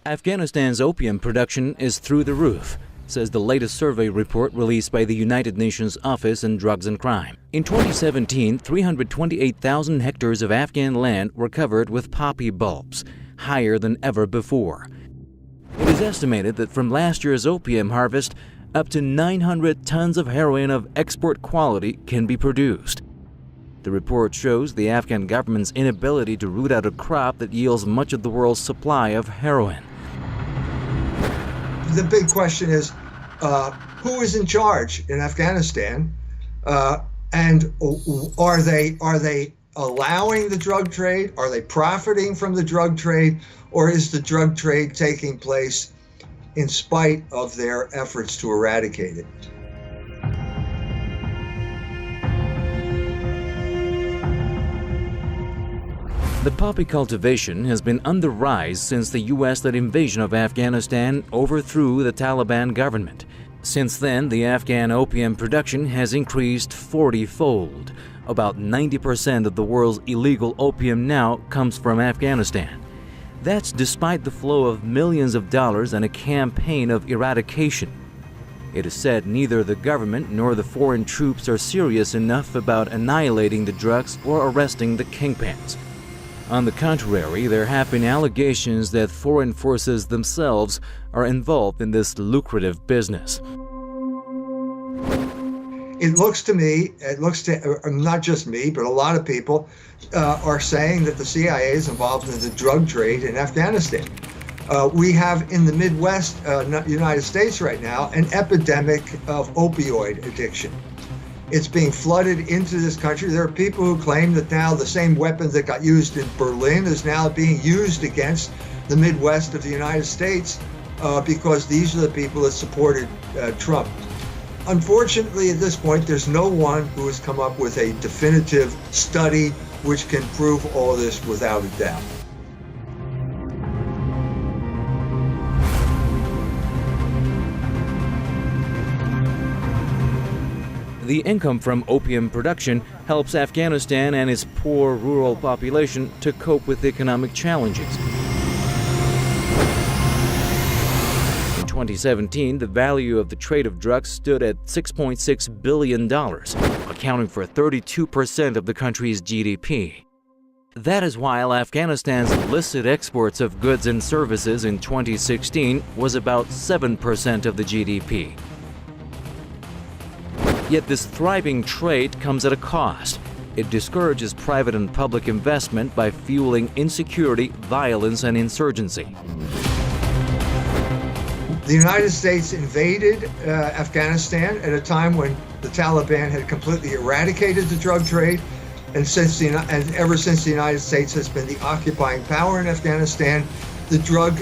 Afghanistan's opium production is through the roof, says the latest survey report released by the United Nations Office on Drugs and Crime. In 2017, 328,000 hectares of Afghan land were covered with poppy bulbs, higher than ever before. It is estimated that from last year's opium harvest, up to 900 tons of heroin of export quality can be produced. The report shows the Afghan government's inability to root out a crop that yields much of the world's supply of heroin. The big question is, who is in charge in Afghanistan, and are they allowing the drug trade? Are they profiting from the drug trade, or is the drug trade taking place in spite of their efforts to eradicate it? The poppy cultivation has been on the rise since the U.S.-led invasion of Afghanistan overthrew the Taliban government. Since then, the Afghan opium production has increased 40-fold. About 90% of the world's illegal opium now comes from Afghanistan. That's despite the flow of millions of dollars and a campaign of eradication. It is said neither the government nor the foreign troops are serious enough about annihilating the drugs or arresting the kingpins. On the contrary, there have been allegations that foreign forces themselves are involved in this lucrative business. It looks to not just me, but a lot of people are saying that the CIA is involved in the drug trade in Afghanistan. We have in the Midwest, United States right now, an epidemic of opioid addiction. It's being flooded into this country. There are people who claim that now the same weapon that got used in Berlin is now being used against the Midwest of the United States because these are the people that supported Trump. Unfortunately, at this point, there's no one who has come up with a definitive study which can prove all this without a doubt. The income from opium production helps Afghanistan and its poor rural population to cope with economic challenges. In 2017, the value of the trade of drugs stood at $6.6 billion, accounting for 32% of the country's GDP. That is while Afghanistan's illicit exports of goods and services in 2016 was about 7% of the GDP. Yet this thriving trade comes at a cost. It discourages private and public investment by fueling insecurity, violence, and insurgency. The United States invaded Afghanistan at a time when the Taliban had completely eradicated the drug trade, and ever since the United States has been the occupying power in Afghanistan, the drug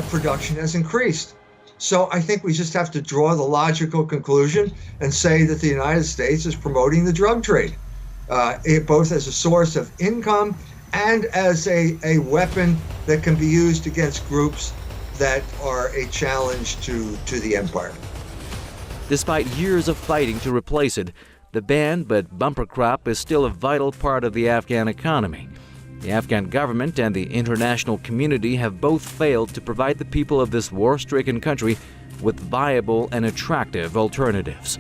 production has increased. So I think we just have to draw the logical conclusion and say that the United States is promoting the drug trade, both as a source of income and as a weapon that can be used against groups that are a challenge to the empire. Despite years of fighting to replace it, the banned but bumper crop is still a vital part of the Afghan economy. The Afghan government and the international community have both failed to provide the people of this war-stricken country with viable and attractive alternatives.